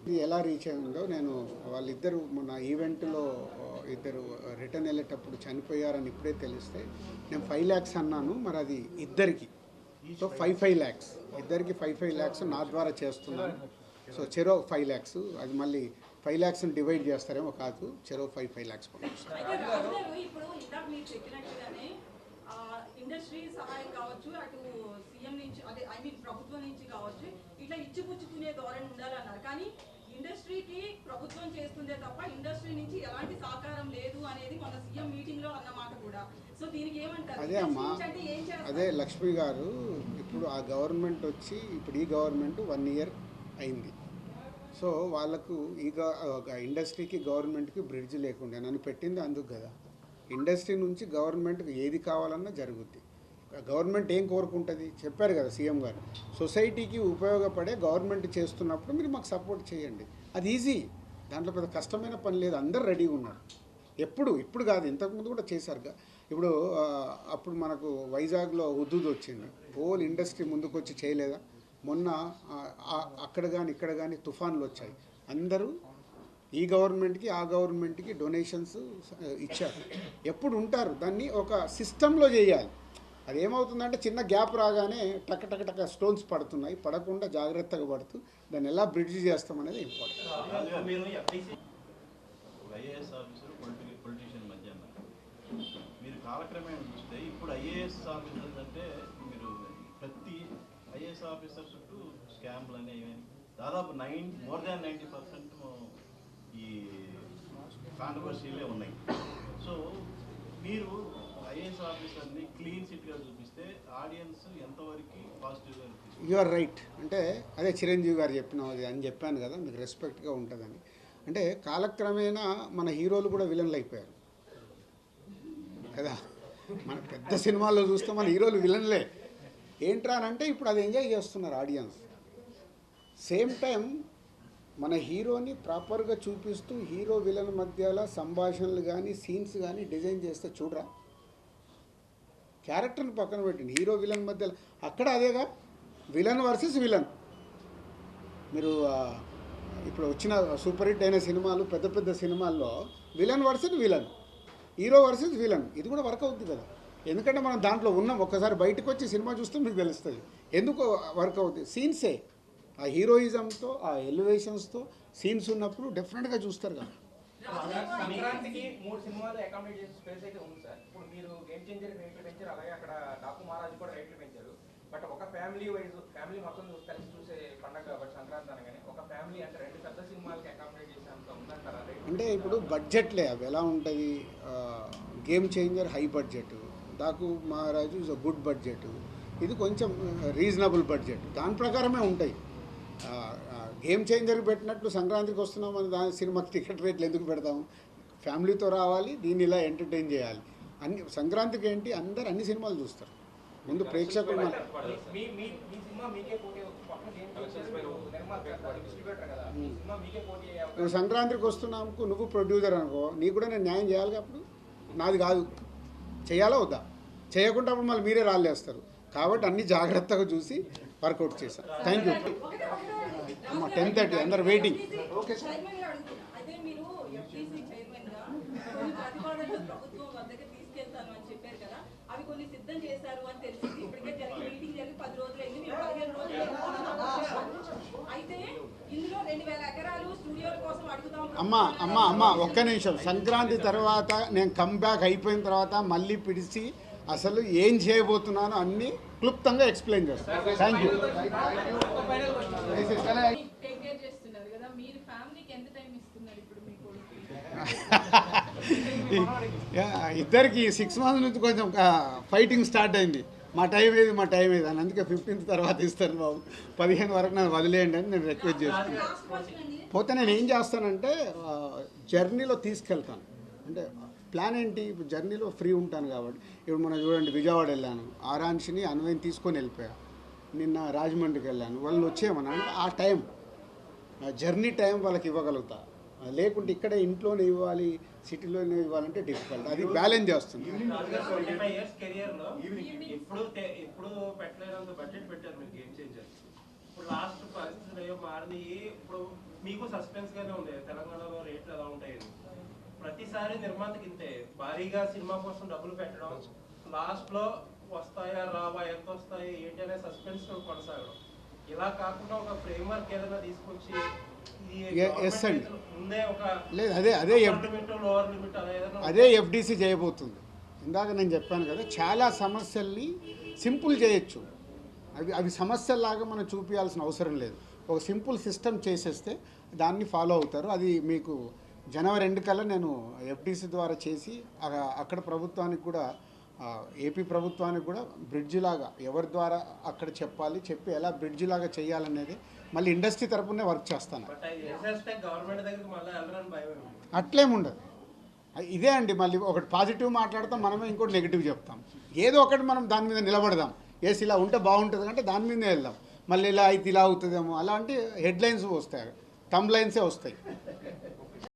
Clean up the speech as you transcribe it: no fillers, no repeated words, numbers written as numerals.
ఇది ఎలా రీచ్ అయిందో నేను వాళ్ళిద్దరు మొన్న ఈవెంట్లో ఇద్దరు రిటర్న్ వెళ్ళేటప్పుడు చనిపోయారని ఇప్పుడే తెలిస్తే నేను 5 lakhs అన్నాను. మరి అది ఇద్దరికి, సో 5 lakhs ఇద్దరికి 5 lakhs నా ద్వారా చేస్తున్నాను. సో చెరో 5 lakhs, అది మళ్ళీ 5 lakhs డివైడ్ చేస్తారేమో కాదు, చెరో 5 lakhs ఇండస్ట్రీ సహాయం కావచ్చు, అటు సీఎం నుంచి అదే ప్రభుత్వం నుంచి కావచ్చు, ఇట్లా ఇచ్చిపుచ్చుకునే ధోరణి ఉండాలన్నారు. కానీ ఇండస్ట్రీకి ప్రభుత్వం చేస్తుందే తప్ప ఇండస్ట్రీ నుంచి ఎలాంటి సహకారం లేదు అనేది మన సీఎం మీటింగ్ లో అన్నమాట కూడా. సో దీనికి ఏమంటారు? అదే అమ్మా, అదే లక్ష్మి గారు, ఇప్పుడు ఆ గవర్నమెంట్ వచ్చి ఇప్పుడు ఈ గవర్నమెంట్ 1 year అయింది. సో వాళ్ళకు ఈ ఇండస్ట్రీకి గవర్నమెంట్కి బ్రిడ్జ్ లేకుండా నన్ను పెట్టింది అందుకు కదా. ఇండస్ట్రీ నుంచి గవర్నమెంట్కి ఏది కావాలన్నా జరుగుద్ది. గవర్నమెంట్ ఏం కోరుకుంటుంది చెప్పారు కదా సీఎం గారు, సొసైటీకి ఉపయోగపడే గవర్నమెంట్ చేస్తున్నప్పుడు మీరు మాకు సపోర్ట్ చేయండి. అది ఈజీ, దాంట్లో పెద్ద కష్టమైన పని లేదు, అందరు రెడీగా ఉన్నారు. ఇప్పుడు కాదు, ఇంతకుముందు కూడా చేశారుగా. ఇప్పుడు అప్పుడు మనకు వైజాగ్లో హుద్దుద్ వచ్చింది, హోల్ ఇండస్ట్రీ ముందుకు వచ్చి చేయలేదా? మొన్న అక్కడ కానీ ఇక్కడ కానీ తుఫాన్లు వచ్చాయి, అందరూ ఈ గవర్నమెంట్కి ఆ గవర్నమెంట్కి డొనేషన్స్ ఇచ్చారు. ఎప్పుడు ఉంటారు, దాన్ని ఒక సిస్టంలో చేయాలి. అది ఏమవుతుందంటే చిన్న గ్యాప్ రాగానే టక టక టక స్టోన్స్ పడుతున్నాయి, పడకుండా జాగ్రత్తగా పడుతూ దాన్ని ఎలా బ్రిడ్జ్ చేస్తామనేది ఇంపార్టెంట్. మీరు కాలక్రమేణా చూస్తే ఇప్పుడు ఐఏఎస్ ఆఫీసర్స్ అంటే మీరు ప్రతి ఐఏఎస్ ఆఫీసర్ చుట్టూ స్కామ్లు అనేవి దాదాపు మోర్ దాన్ 90% ఈ కాంట్రవర్సీలే ఉన్నాయి. సో మీరు ఐఏఎస్ ఆఫీసర్ని క్లీన్ సిట్గా చూపిస్తే ఆడియన్స్ ఎంతవరకు పాజిటివ్గా? You are right. అంటే అదే చిరంజీవి గారు చెప్పినది అని చెప్పాను కదా, మీకు రెస్పెక్ట్గా ఉంటుందని. అంటే కాలక్రమేణా మన హీరోలు కూడా విలన్లు అయిపోయారు కదా. మన పెద్ద సినిమాల్లో చూస్తే మన హీరోలు విలన్లే. ఏంట్రా అని అంటే ఇప్పుడు అది ఎంజాయ్ చేస్తున్నారు ఆడియన్స్. సేమ్ టైం మన హీరోని ప్రాపర్గా చూపిస్తూ హీరో విలన్ మధ్యలో సంభాషణలు కానీ సీన్స్ కానీ డిజైన్ చేస్తే చూడరా, క్యారెక్టర్ని పక్కన పెట్టండి, హీరో విలన్ మధ్యలో అక్కడ అదేగా విలన్ వర్సెస్ విలన్. మీరు ఇప్పుడు వచ్చిన సూపర్ హిట్ అయిన సినిమాలు, పెద్ద పెద్ద సినిమాల్లో villain versus villain, hero versus villain, ఇది కూడా వర్క్ అవుతుంది కదా. ఎందుకంటే మనం దాంట్లో ఉన్నాం, ఒక్కసారి బయటకు వచ్చి సినిమా చూస్తే మీకు తెలుస్తుంది ఎందుకు వర్క్ అవుతుంది. సీన్సే ఆ హీరోయిజంతో ఆ ఎలివేషన్స్తో సీన్స్ ఉన్నప్పుడు డెఫినెట్గా చూస్తారు కదా. సంక్రాంతికి 3 సినిమాలు అకామిడేట్ చేసే స్పేస్ అయితే ఉంది సార్. ఇప్పుడు మీరు గేమ్ చేంజర్ రేట్లు పెంచారు, అలాగే అక్కడ డాకు మహారాజ్ కూడా రేట్లు పెంచారు. బట్ ఒక ఫ్యామిలీ మొత్తం కలిసి చూసే పండగ కాబట్టి సంక్రాంతి అనగానే ఒక ఫ్యామిలీ అంటే 2 పెద్ద సినిమాలకి అకామిడేట్ చేసేంత ఉందంటారా? అంటే ఇప్పుడు బడ్జెట్లే అవి ఎలా ఉంటుంది. Game changer high budget, Daaku మహారాజు ఇస్ అ గుడ్ బడ్జెట్, ఇది కొంచెం రీజనబుల్ బడ్జెట్, దాని ప్రకారమే ఉంటాయి. గేమ్ చేంజర్కి పెట్టినట్లు సంక్రాంతికి వస్తున్నాం అని దాని సినిమాకి టికెట్ రేట్లు ఎందుకు పెడతాము? ఫ్యామిలీతో రావాలి, దీన్ని ఇలా ఎంటర్టైన్ చేయాలి. సంక్రాంతికి ఏంటి అందరు అన్ని సినిమాలు చూస్తారు. ముందు ప్రేక్షకులు నువ్వు సంక్రాంతికి వస్తున్నాము, నువ్వు ప్రొడ్యూసర్ అనుకో, నీకు కూడా నేను న్యాయం చేయాలి. అప్పుడు నాది కాదు, చేయాలా వద్దా? చేయకుండా అప్పుడు మళ్ళీ మీరే రాళ్ళేస్తారు. కాబట్టి అన్ని జాగ్రత్తగా చూసి వర్కౌట్ చేశాను. థ్యాంక్ యూ అమ్మ. 10:30 అందరు వెయిటింగ్. Okay sir. అమ్మ ఒక్క నిమిషం. సంక్రాంతి తర్వాత నేను కంబ్యాక్ అయిపోయిన తర్వాత మళ్ళీ పిలిచి అసలు ఏం చేయబోతున్నానో అన్నీ క్లుప్తంగా ఎక్స్ప్లెయిన్ చేస్తాను. Thank you. ఇద్దరికి 6 months నుంచి కొంచెం ఫైటింగ్ స్టార్ట్ అయింది. మా టైం ఏది అని, అందుకే 15th తర్వాత ఇస్తాను బాబు, 15 వరకు నన్ను వదిలేయండి అని నేను రిక్వెస్ట్ చేస్తున్నాను. పోతే నేను ఏం చేస్తానంటే జర్నీలో తీసుకెళ్తాను. అంటే ప్లాన్ ఏంటి, ఇప్పుడు జర్నీలో ఫ్రీ ఉంటాను కాబట్టి. ఇప్పుడు మనం చూడండి, విజయవాడ వెళ్ళాను, ఆరాన్షిని అన్వయిని తీసుకొని వెళ్ళిపోయా. నిన్న రాజమండ్రికి వెళ్ళాను, వాళ్ళని వచ్చేయమన్నా అంటే ఆ టైం జర్నీ టైం వాళ్ళకి ఇవ్వగలుగుతా. లేకుంటే ఇక్కడే ఇంట్లోనే ఇవ్వాలి, సిటీలోనే ఇవ్వాలంటే డిఫికల్ట్. అది బ్యాలెన్స్ చేస్తుంది. ఇప్పుడు పెట్టలేనంత బడ్జెట్ పెట్టారు మీరు గేమ్ చేంజర్. ఇప్పుడు మారినాయి. ఇప్పుడు మీకు సస్పెన్స్ గానే ఉంది తెలంగాణలో రేట్లు ఎలా ఉంటాయి. ప్రతిసారి నిర్మాతకి ఇంతే భారీగా సినిమా కోసం డబ్బులు పెట్టడం, లాస్ట్ లో వస్తాయా రావా, ఎంత వస్తాయి ఏంటి అనే సస్పెన్స్ కొనసాగడం. ఇలా కాకుండా ఒక ఫ్రేమ్వర్క్ ఏదైనా తీసుకొచ్చి ముందే ఒక లేదు అదే ఎఫ్డిసి చేయబోతుంది. ఇందాక నేను చెప్పాను కదా, చాలా సమస్యల్ని సింపుల్ చేయొచ్చు. అవి సమస్యల్లాగా మనం చూపించాల్సిన అవసరం లేదు. ఒక సింపుల్ సిస్టమ్ చేసేస్తే దాన్ని ఫాలో అవుతారు. అది మీకు జనవరి 2 కల్లా నేను ఎఫ్డిసి ద్వారా చేసి అక్కడ ప్రభుత్వానికి కూడా, ఏపీ ప్రభుత్వానికి కూడా బ్రిడ్జ్ లాగా ఎవరి ద్వారా అక్కడ చెప్పి ఎలా బ్రిడ్జ్ లాగా చేయాలనేది మళ్ళీ ఇండస్ట్రీ తరపునే వర్క్ చేస్తాను. అట్లేముండదు. ఇదే అండి, మళ్ళీ ఒకటి పాజిటివ్ మాట్లాడతాం, మనమే ఇంకోటి నెగిటివ్ చెప్తాం. ఏదో ఒకటి మనం దాని మీద నిలబడదాం. ఏసి ఇలా ఉంటే బాగుంటుంది అంటే దాని మీదే వెళ్దాం. మళ్ళీ ఇలా అయితే ఇలా అవుతుందేమో అలాంటి హెడ్లైన్స్ వస్తాయి, థంబ్ లైన్సే వస్తాయి.